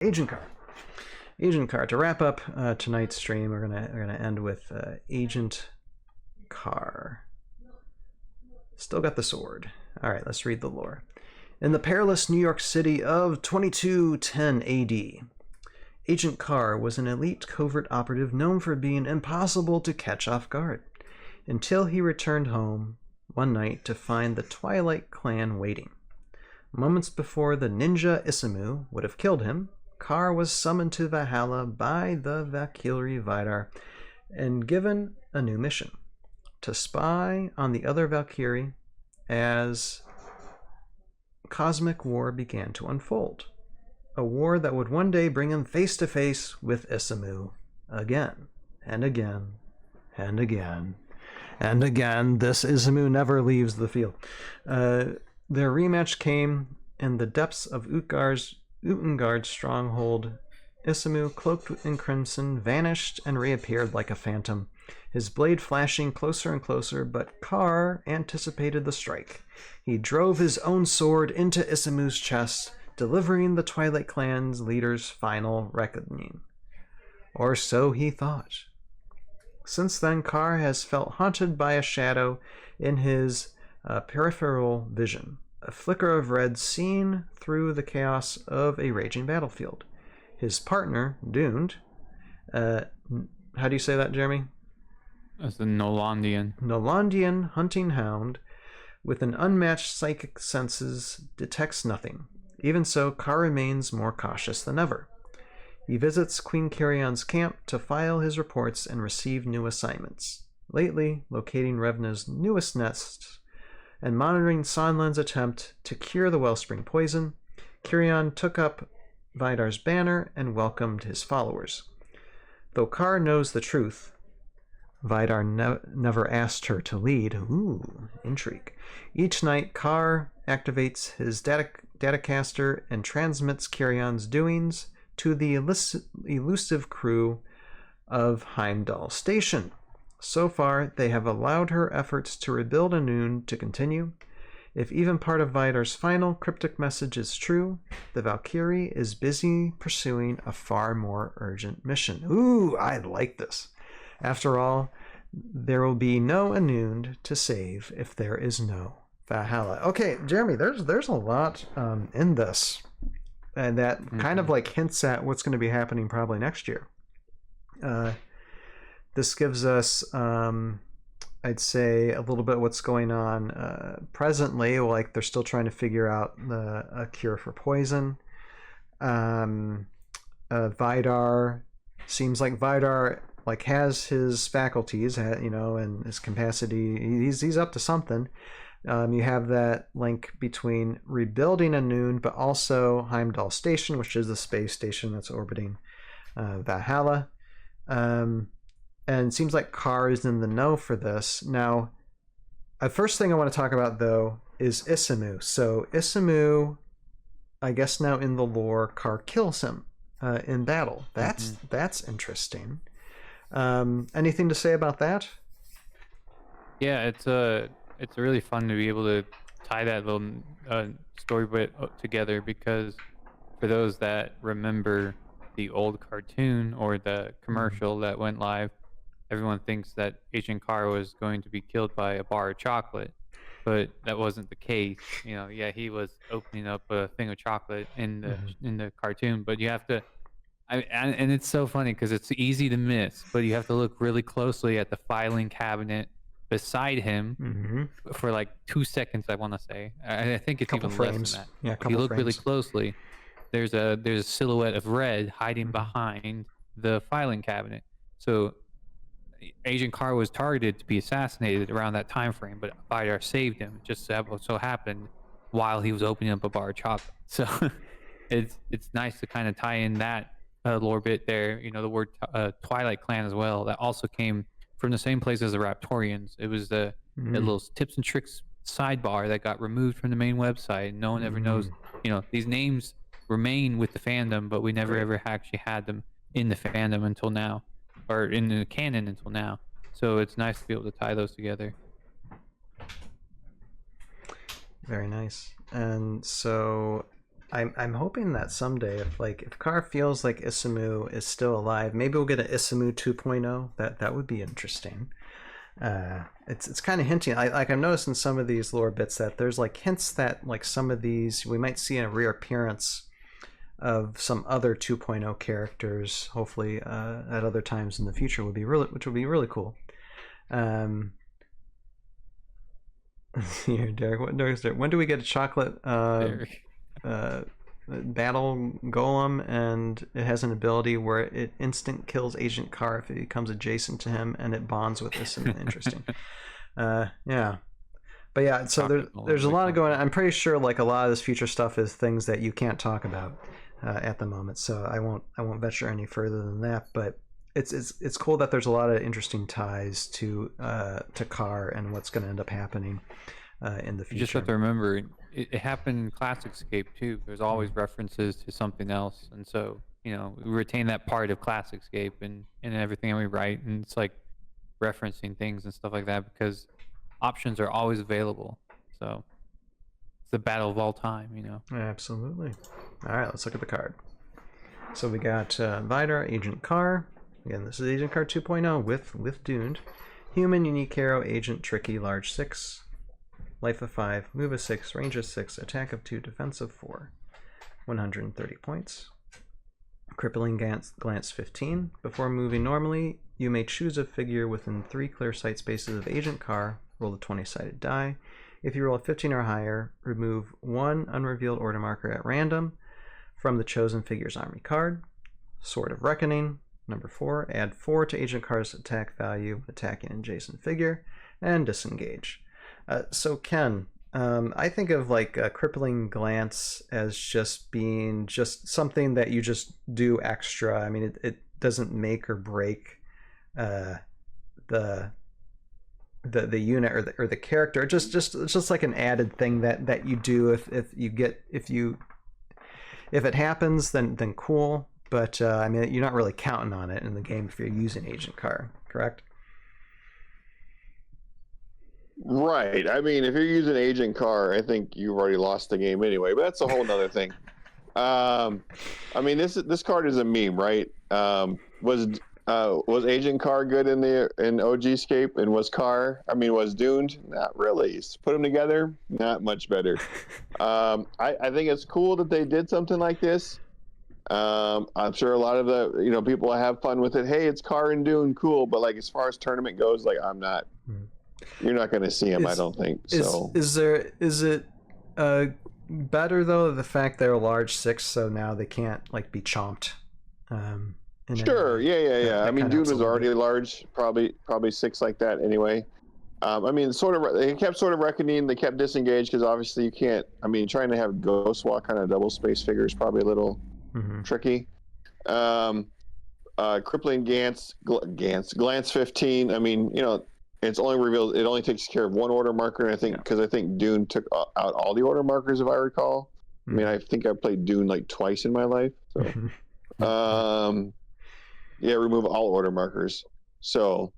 Agent Carr. Agent Carr. To wrap up tonight's stream, we're gonna end with Agent Carr. Still got the sword. All right, let's read the lore. In the perilous New York City of 2210 AD, Agent Carr was an elite covert operative known for being impossible to catch off guard, until he returned home one night to find the Twilight Clan waiting. Moments before the ninja Isamu would have killed him, Carr was summoned to Valhalla by the Valkyrie Vidar and given a new mission: to spy on the other Valkyrie as cosmic war began to unfold. A war that would one day bring him face to face with Isamu again and again and again and again. This Isamu never leaves the field. Their rematch came in the depths of Utgard's stronghold. Isamu, cloaked in crimson, vanished and reappeared like a phantom, his blade flashing closer and closer, but Carr anticipated the strike. He drove his own sword into Isamu's chest, delivering the Twilight Clan's leader's final reckoning. Or so he thought. Since then, Carr has felt haunted by a shadow in his peripheral vision, a flicker of red seen through the chaos of a raging battlefield. His partner, Doomed, how do you say that, Jeremy? As a Nolandian hunting hound with an unmatched psychic senses, detects nothing. Even so, Carr remains more cautious than ever. He visits Queen Carrion's camp to file his reports and receive new assignments. Lately, locating Revna's newest nests and monitoring Sonlin's attempt to cure the wellspring poison, Carrion took up Vidar's banner and welcomed his followers. Though Carr knows the truth, Vidar never asked her to lead. Ooh, intrigue. Each night, Carr activates his datacaster and transmits Carrion's doings to the elusive crew of Heimdall Station. So far, they have allowed her efforts to rebuild Anun to continue. If even part of Vidar's final cryptic message is true, the Valkyrie is busy pursuing a far more urgent mission. Ooh, I like this. After all, there will be no Anund to save if there is no Valhalla. Okay, Jeremy, there's a lot in this, and that kind of like hints at what's going to be happening probably next year. This gives us, I'd say, a little bit what's going on presently. Like they're still trying to figure out a cure for poison. Vidar seems like Vidar like has his faculties, and his capacity. He's up to something. You have that link between rebuilding Anun, but also Heimdall Station, which is the space station that's orbiting Valhalla. And it seems like Carr is in the know for this. Now, the first thing I want to talk about, though, is Isamu. So Isamu, I guess now in the lore, Carr kills him in battle. That's interesting. Anything to say about that? Yeah, it's really fun to be able to tie that little story bit together, because for those that remember the old cartoon or the commercial that went live, everyone thinks that Agent Carr was going to be killed by a bar of chocolate, but that wasn't the case. Yeah, he was opening up a thing of chocolate in the cartoon, but you have to. And it's so funny because it's easy to miss, but you have to look really closely at the filing cabinet beside him for like 2 seconds. I want to say, I think it's even frames. less than that. Yeah, if you look frames. really closely, there's a silhouette of red hiding behind the filing cabinet. So Agent Carr was targeted to be assassinated around that time frame, but Vidar saved him. Just so happened while he was opening up a bar of chocolate. So it's nice to kind of tie in that lore bit there. The word Twilight Clan as well, that also came from the same place as the Raptorians. It was the little tips and tricks sidebar that got removed from the main website. No one ever knows. These names remain with the fandom, but we never ever actually had them in the fandom until now, or in the canon until now. So it's nice to be able to tie those together. Very nice. And so I'm hoping that someday, if Carr feels like Isamu is still alive, maybe we'll get an Isamu 2.0. That would be interesting. It's kind of hinting. I've noticed in some of these lore bits that there's like hints that like some of these we might see a reappearance of some other 2.0 characters. Hopefully, at other times in the future which would be really cool. Here, Derek. What is there? When do we get a chocolate battle golem, and it has an ability where it instant kills Agent Carr if it becomes adjacent to him, and it bonds with this. Interesting. Yeah. But yeah, so there's a lot of going on. I'm pretty sure like a lot of this future stuff is things that you can't talk about at the moment. So I won't venture any further than that. But it's cool that there's a lot of interesting ties to Carr and what's going to end up happening in the future. You just have to remember it happened in Classicscape too. There's always references to something else, and so we retain that part of Classicscape and everything that we write, and it's like referencing things and stuff like that because options are always available. So it's the battle of all time. Absolutely. All right, let's look at the card. So we got Vidar, Agent Carr. Again, this is Agent Carr 2.0 with Duned. Human, unique hero, agent, tricky, large 6. Life of 5, move of 6, range of 6, attack of 2, defense of 4. 130 points. Crippling glance 15. Before moving normally, you may choose a figure within 3 clear sight spaces of Agent Carr. Roll a 20-sided die. If you roll a 15 or higher, remove 1 unrevealed order marker at random from the chosen figure's army card. Sword of Reckoning. Number 4, add 4 to Agent Carr's attack value, attacking an adjacent figure, and disengage. So Ken, I think of like a crippling glance as just being just something that you just do extra. I mean, it doesn't make or break the unit or the character. It's just like an added thing that you do if it happens, then cool. But I mean, you're not really counting on it in the game if you're using Agent Carr, correct? Right. I mean, if you're using Agent Carr, I think you've already lost the game anyway. But that's a whole nother thing. I mean, this card is a meme, right? Was Agent Carr good in OGscape, and was Duned? Not really. Put them together, not much better. I think it's cool that they did something like this. I'm sure a lot of the people have fun with it. Hey, it's Carr and Dune, cool. But like as far as tournament goes, like I'm not. You're not going to see him, I don't think. So is it better though the fact they're a large 6, so now they can't like be chomped? Sure, yeah. I mean, Dune was already large, probably 6 like that anyway. I mean, they kept sort of reckoning. They kept disengaged because obviously you can't. I mean, trying to have Ghost Walk kind of double space figure is probably a little tricky. Crippling glance 15. I mean, it's only revealed. It only takes care of 1 order marker, and I think Dune took out all the order markers, if I recall. I mean, I think I played Dune like twice in my life. So, remove all order markers. So,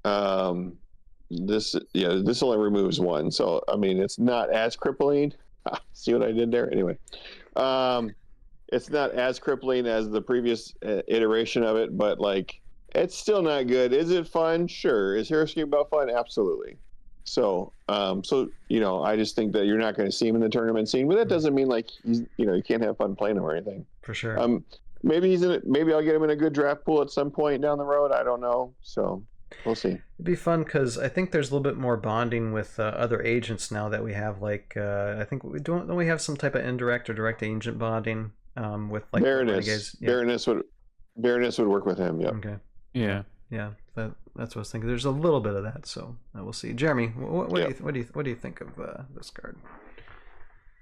this only removes 1. So, I mean, it's not as crippling. See what I did there? Anyway, it's not as crippling as the previous iteration of it, but like. It's still not good. Is it fun? Sure. Is Heroscape about fun? Absolutely. So, I just think that you're not going to see him in the tournament scene, but that doesn't mean like you can't have fun playing him or anything. For sure. Maybe he's in it. Maybe I'll get him in a good draft pool at some point down the road. I don't know. So we'll see. It'd be fun because I think there's a little bit more bonding with other agents now that we have like I think don't we have some type of indirect or direct agent bonding with like Baroness. Yeah. Baroness would work with him. Yeah. Okay. Yeah. That's what I was thinking. There's a little bit of that, so we'll see. Jeremy, what do you think of this card?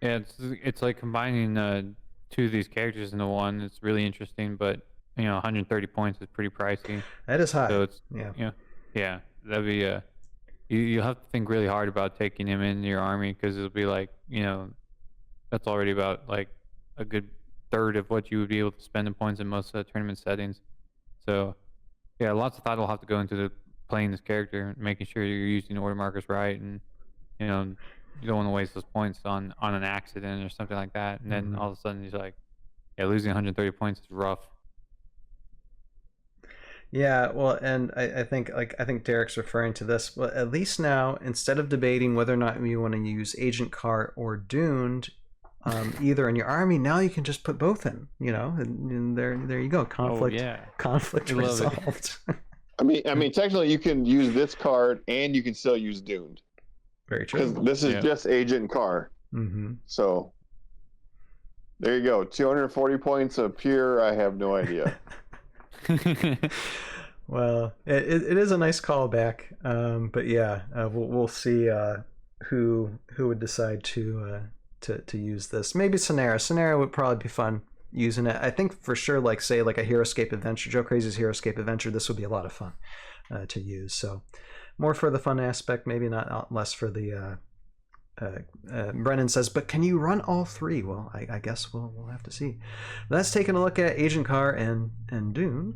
Yeah, it's like combining 2 of these characters into one. It's really interesting, but 130 points is pretty pricey. That is high. So it's yeah. That'd be you'll have to think really hard about taking him in your army because it'll be like that's already about like a good third of what you would be able to spend in points in most tournament settings. So. Yeah, lots of thought will have to go into playing this character, making sure you're using order markers right, and you don't want to waste those points on an accident or something like that. And then all of a sudden he's like, yeah, losing 130 points is rough. Yeah, well, and I think Derek's referring to this. Well, at least now, instead of debating whether or not you want to use Agent Carr or Doomed, either in your army, now you can just put both in. And there you go. Conflict resolved. I mean, technically, you can use this card and you can still use Doomed. Very true. Because this is just Agent Carr. Mm-hmm. So there you go. 240 points of pure. I have no idea. Well, it is a nice callback, but yeah, we'll see who would decide to use this. Maybe Sonera would probably be fun using it. I think for sure, say like a Heroscape adventure, Joe Crazy's Heroscape adventure, this would be a lot of fun to use. So more for the fun aspect, maybe not less for the Brennan says, but can you run all three? Well, I guess we'll have to see. That's taking a look at Agent Carr and Doomed.